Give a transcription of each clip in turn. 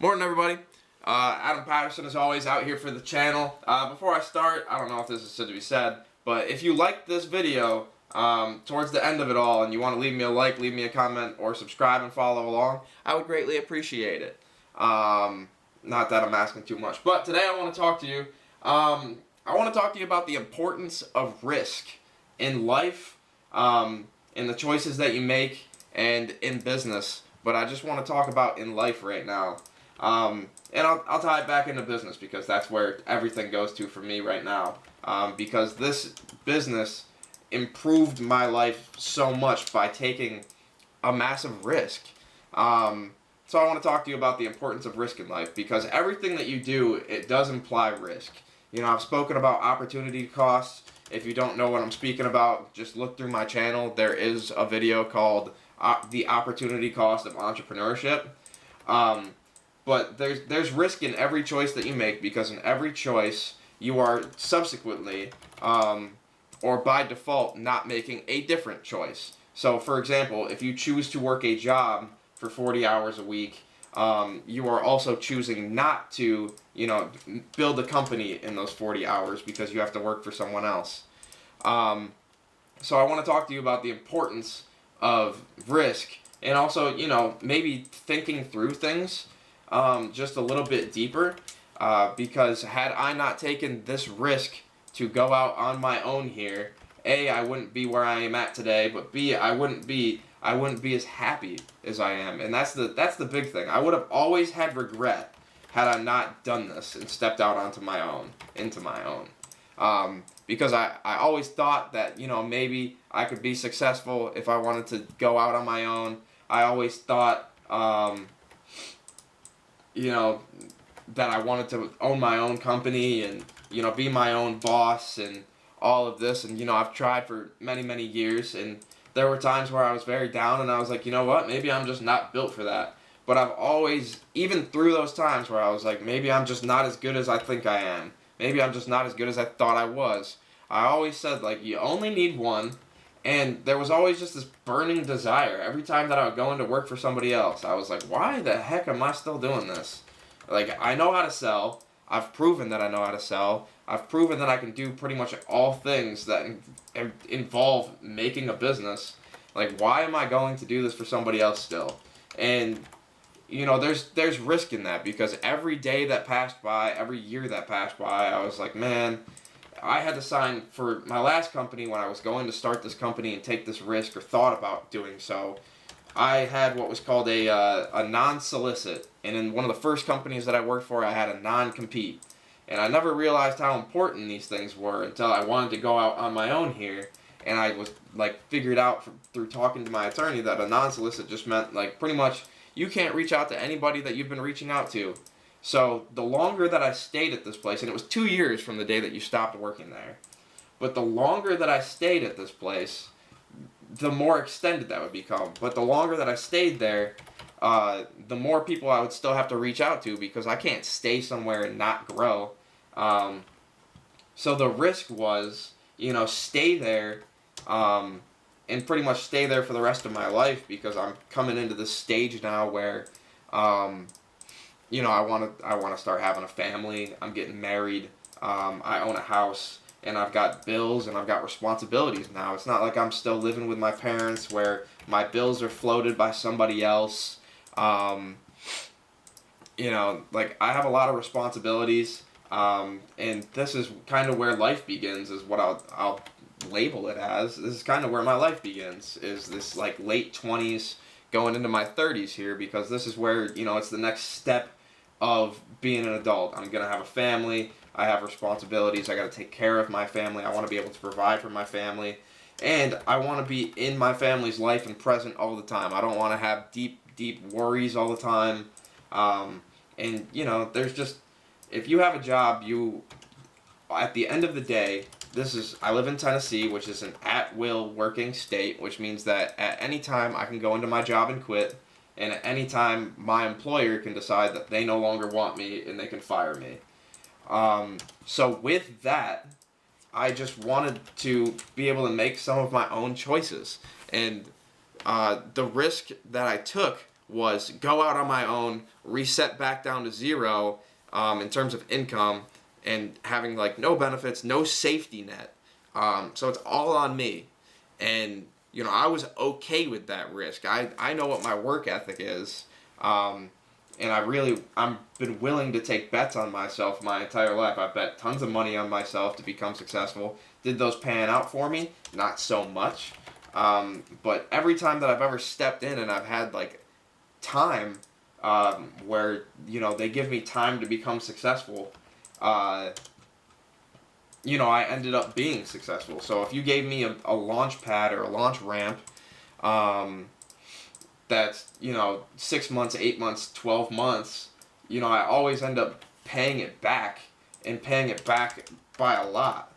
Morning, everybody. Adam Patterson is always out here for the channel. Before I start, I don't know if this is said to be said, but if you like this video towards the end of it all and you want to leave me a like, leave me a comment, or subscribe and follow along, I would greatly appreciate it. Not that I'm asking too much, but today I want to talk to you. I want to talk to you about the importance of risk in life, in the choices that you make, and in business. But I just want to talk about in life right now. And I'll tie it back into business because that's where everything goes to for me right now. Because this business improved my life so much by taking a massive risk. So I want to talk to you about the importance of risk in life, because everything that you do, it does imply risk. You know, I've spoken about opportunity costs. If you don't know what I'm speaking about, just look through my channel. There is a video called The Opportunity Cost of Entrepreneurship. But there's risk in every choice that you make, because in every choice you are subsequently, or by default, not making a different choice. So, for example, if you choose to work a job for 40 hours a week, you are also choosing not to, build a company in those 40 hours because you have to work for someone else. So I want to talk to you about the importance of risk, and also, maybe thinking through things just a little bit deeper, because had I not taken this risk to go out on my own here, A, I wouldn't be where I am at today, but B, I wouldn't be as happy as I am. And that's the big thing. I would have always had regret had I not done this and stepped out into my own. Because I always thought that, maybe I could be successful if I wanted to go out on my own. I always thought, that I wanted to own my own company and, be my own boss and all of this. And, I've tried for many, many years, and there were times where I was very down and I was like, you know what, maybe I'm just not built for that. But I've always, even through those times where I was like, maybe I'm just not as good as I think I am. Maybe I'm just not as good as I thought I was. I always said, like, you only need one. And there was always just this burning desire. Every time that I would go into work for somebody else, I was like, why the heck am I still doing this? Like, I know how to sell. I've proven that I know how to sell. I've proven that I can do pretty much all things that involve making a business. Like, why am I going to do this for somebody else still? And, there's risk in that, because every day that passed by, every year that passed by, I was like, man, I had to sign for my last company when I was going to start this company and take this risk, or thought about doing so. I had what was called a non-solicit, and in one of the first companies that I worked for, I had a non-compete. And I never realized how important these things were until I wanted to go out on my own here, and I was figured out through talking to my attorney that a non-solicit just meant pretty much you can't reach out to anybody that you've been reaching out to. So the longer that I stayed at this place, and it was 2 years from the day that you stopped working there, but the longer that I stayed at this place, the more extended that would become. But the longer that I stayed there, the more people I would still have to reach out to, because I can't stay somewhere and not grow. So the risk was, stay there, and pretty much stay there for the rest of my life, because I'm coming into this stage now where, I want to start having a family. I'm getting married. I own a house, and I've got bills and I've got responsibilities now. It's not like I'm still living with my parents where my bills are floated by somebody else. I have a lot of responsibilities, and this is kind of where life begins, is what I'll label it as. This is kind of where my life begins, is this late 20s going into my 30s here, because this is where, it's the next step of being an adult. I'm going to have a family. I have responsibilities. I got to take care of my family. I want to be able to provide for my family. And I want to be in my family's life and present all the time. I don't want to have deep worries all the time. And, there's just, if you have a job, at the end of the day, I live in Tennessee, which is an at-will working state, which means that at any time I can go into my job and quit. And at any time, my employer can decide that they no longer want me and they can fire me. So with that, I just wanted to be able to make some of my own choices. And the risk that I took was go out on my own, reset back down to zero in terms of income, and having like no benefits, no safety net. So it's all on me. And, you know, I was okay with that risk. I know what my work ethic is. And I'm been willing to take bets on myself my entire life. I've bet tons of money on myself to become successful. Did those pan out for me? Not so much. But every time that I've ever stepped in and I've had like time, where, you know, they give me time to become successful, you know, I ended up being successful. So if you gave me a launch pad or a launch ramp, that's, you know, 6 months, 8 months, 12 months, you know, I always end up paying it back, and paying it back by a lot.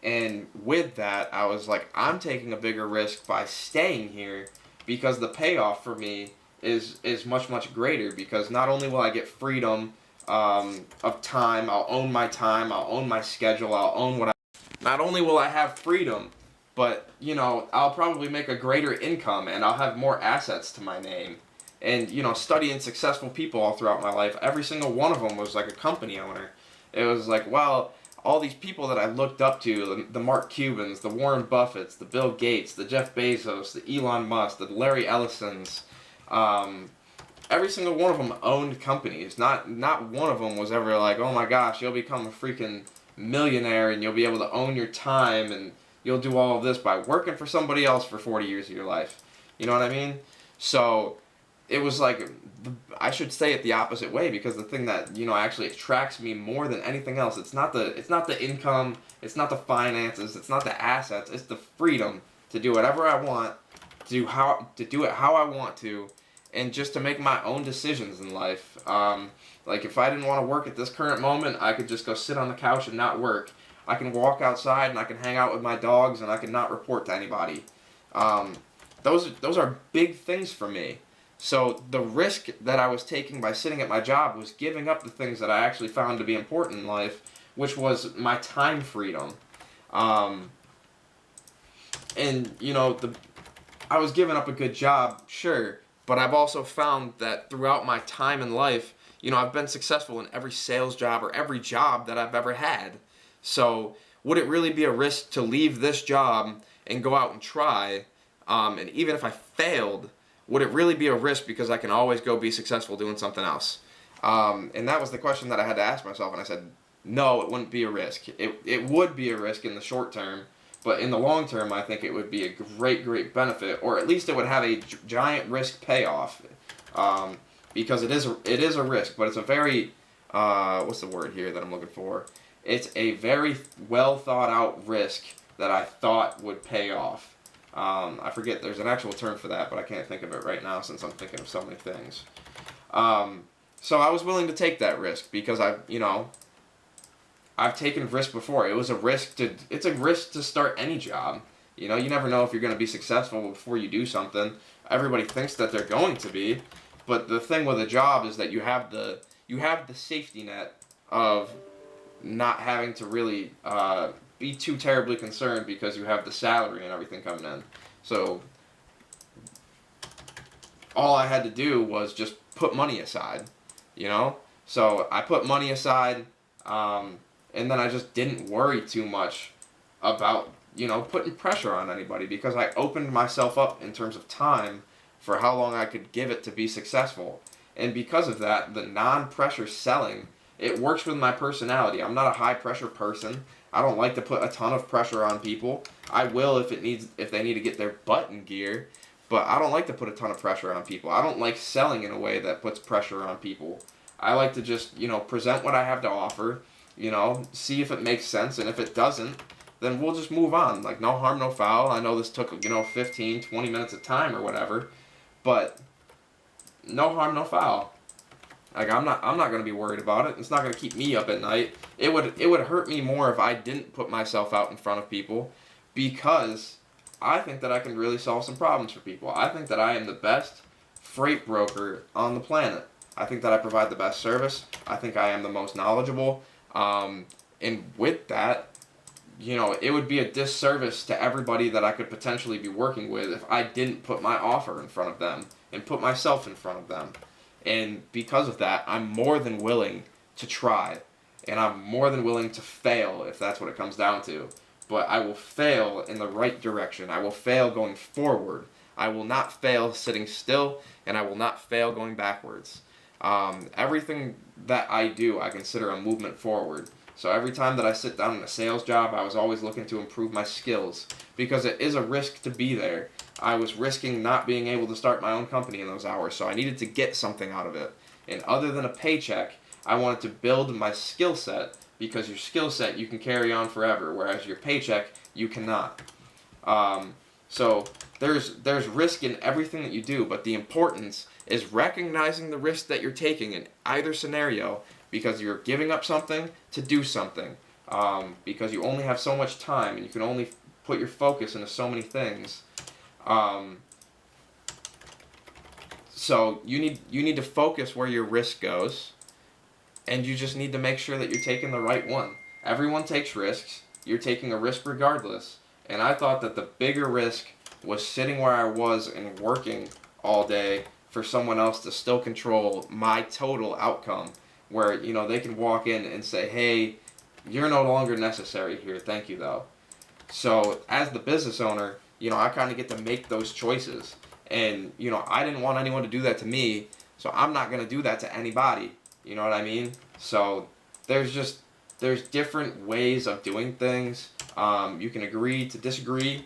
And with that, I was like, I'm taking a bigger risk by staying here, because the payoff for me is much, much greater, because not only will I get freedom of time, I'll own my time, I'll own my schedule, I'll own what I... Not only will I have freedom, but, you know, I'll probably make a greater income, and I'll have more assets to my name. And, you know, studying successful people all throughout my life, every single one of them was like a company owner. It was like, well, all these people that I looked up to, the Mark Cubans, the Warren Buffetts, the Bill Gates, the Jeff Bezos, the Elon Musk, the Larry Ellisons, every single one of them owned companies. Not one of them was ever like, oh my gosh, you'll become a freaking millionaire and you'll be able to own your time and you'll do all of this by working for somebody else for 40 years of your life. You know what I mean? So it was like, I should say it the opposite way, because the thing that, you know, actually attracts me more than anything else, it's not the income, it's not the finances, it's not the assets, it's the freedom to do whatever I want, to do it how I want to, and just to make my own decisions in life. Like if I didn't want to work at this current moment, I could just go sit on the couch and not work. I can walk outside and I can hang out with my dogs and I can not report to anybody. Those are big things for me. So the risk that I was taking by sitting at my job was giving up the things that I actually found to be important in life, which was my time freedom. And, you know, I was giving up a good job, sure, but I've also found that throughout my time in life, you know, I've been successful in every sales job or every job that I've ever had. So would it really be a risk to leave this job and go out and try? And even if I failed, would it really be a risk because I can always go be successful doing something else? And that was the question that I had to ask myself, and I said, no, it wouldn't be a risk. It would be a risk in the short term, but in the long term, I think it would be a great, great benefit, or at least it would have a giant risk payoff, because it is a risk, but it's a very, what's the word here that I'm looking for? It's a very well thought out risk that I thought would pay off. I forget, there's an actual term for that, but I can't think of it right now since I'm thinking of so many things. So I was willing to take that risk because I've taken risk before. It's a risk to start any job. You know, you never know if you're going to be successful before you do something. Everybody thinks that they're going to be, but the thing with a job is that you have the safety net of not having to really be too terribly concerned because you have the salary and everything coming in. So all I had to do was just put money aside, you know? So I put money aside, and then I just didn't worry too much about, you know, putting pressure on anybody, because I opened myself up in terms of time for how long I could give it to be successful. And because of that, the non-pressure selling, it works with my personality. I'm not a high-pressure person. I don't like to put a ton of pressure on people. I will if they need to get their butt in gear, but I don't like to put a ton of pressure on people. I don't like selling in a way that puts pressure on people. I like to just, you know, present what I have to offer, you know, see if it makes sense, and if it doesn't, then we'll just move on. Like, no harm, no foul. I know this took, you know, 15, 20 minutes of time or whatever, but no harm, no foul. Like, I'm not going to be worried about it. It's not going to keep me up at night. It would hurt me more if I didn't put myself out in front of people, because I think that I can really solve some problems for people. I think that I am the best freight broker on the planet. I think that I provide the best service. I think I am the most knowledgeable. And with that, you know, it would be a disservice to everybody that I could potentially be working with if I didn't put my offer in front of them, and put myself in front of them. And because of that, I'm more than willing to try. And I'm more than willing to fail if that's what it comes down to. But I will fail in the right direction. I will fail going forward. I will not fail sitting still, and I will not fail going backwards. Everything that I do, I consider a movement forward. So every time that I sit down in a sales job, I was always looking to improve my skills, because it is a risk to be there. I was risking not being able to start my own company in those hours, so I needed to get something out of it. And other than a paycheck, I wanted to build my skill set, because your skill set you can carry on forever, whereas your paycheck you cannot. So there's risk in everything that you do, but the importance is recognizing the risk that you're taking in either scenario, because you're giving up something to do something, because you only have so much time and you can only put your focus into so many things. So you need to focus where your risk goes, and you just need to make sure that you're taking the right one. Everyone takes risks. You're taking a risk regardless. And I thought that the bigger risk was sitting where I was and working all day for someone else to still control my total outcome, where, you know, they can walk in and say, hey, you're no longer necessary here, thank you though. So as the business owner, you know, I kind of get to make those choices. And, you know, I didn't want anyone to do that to me, so I'm not going to do that to anybody. You know what I mean? So there's different ways of doing things. You can agree to disagree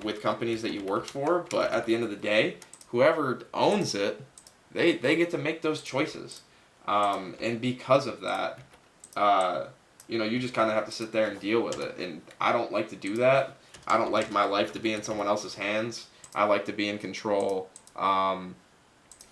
with companies that you work for, but at the end of the day, whoever owns it, they get to make those choices. And because of that, you know, you just kind of have to sit there and deal with it. And I don't like to do that. I don't like my life to be in someone else's hands. I like to be in control.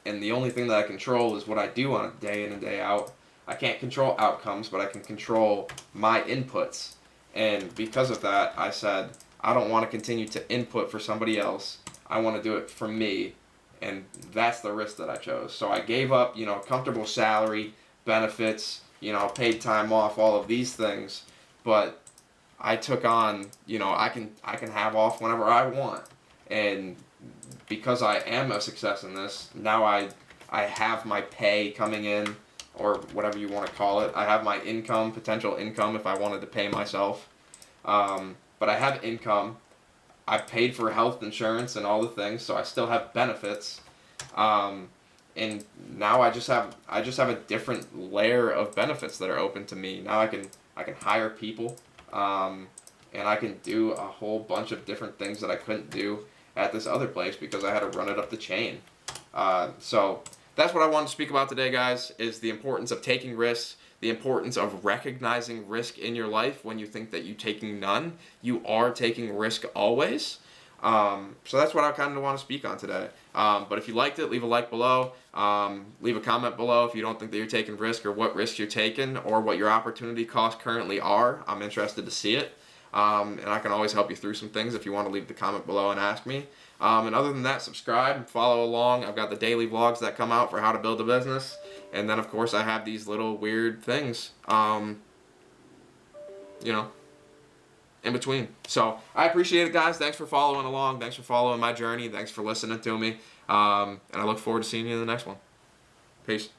And the only thing that I control is what I do on a day in and day out. I can't control outcomes, but I can control my inputs. And because of that, I said, I don't want to continue to input for somebody else. I want to do it for me. And that's the risk that I chose. So I gave up, you know, comfortable salary, benefits, you know, paid time off, all of these things. But I took on, you know, I can have off whenever I want. And because I am a success in this, now I have my pay coming in, or whatever you want to call it. I have my income, potential income, if I wanted to pay myself. But I have income. I paid for health insurance and all the things, so I still have benefits. And now I just have a different layer of benefits that are open to me. Now I can hire people, and I can do a whole bunch of different things that I couldn't do at this other place because I had to run it up the chain. So that's what I wanted to speak about today, guys, is the importance of taking risks, the importance of recognizing risk in your life when you think that you're taking none. You are taking risk always. So that's what I kind of want to speak on today. But if you liked it, leave a like below. Leave a comment below if you don't think that you're taking risk, or what risks you're taking, or what your opportunity costs currently are. I'm interested to see it. And I can always help you through some things if you want to leave the comment below and ask me. And other than that, subscribe and follow along. I've got the daily vlogs that come out for how to build a business. And then, of course, I have these little weird things, you know, in between. So I appreciate it, guys. Thanks for following along. Thanks for following my journey. Thanks for listening to me. And I look forward to seeing you in the next one. Peace.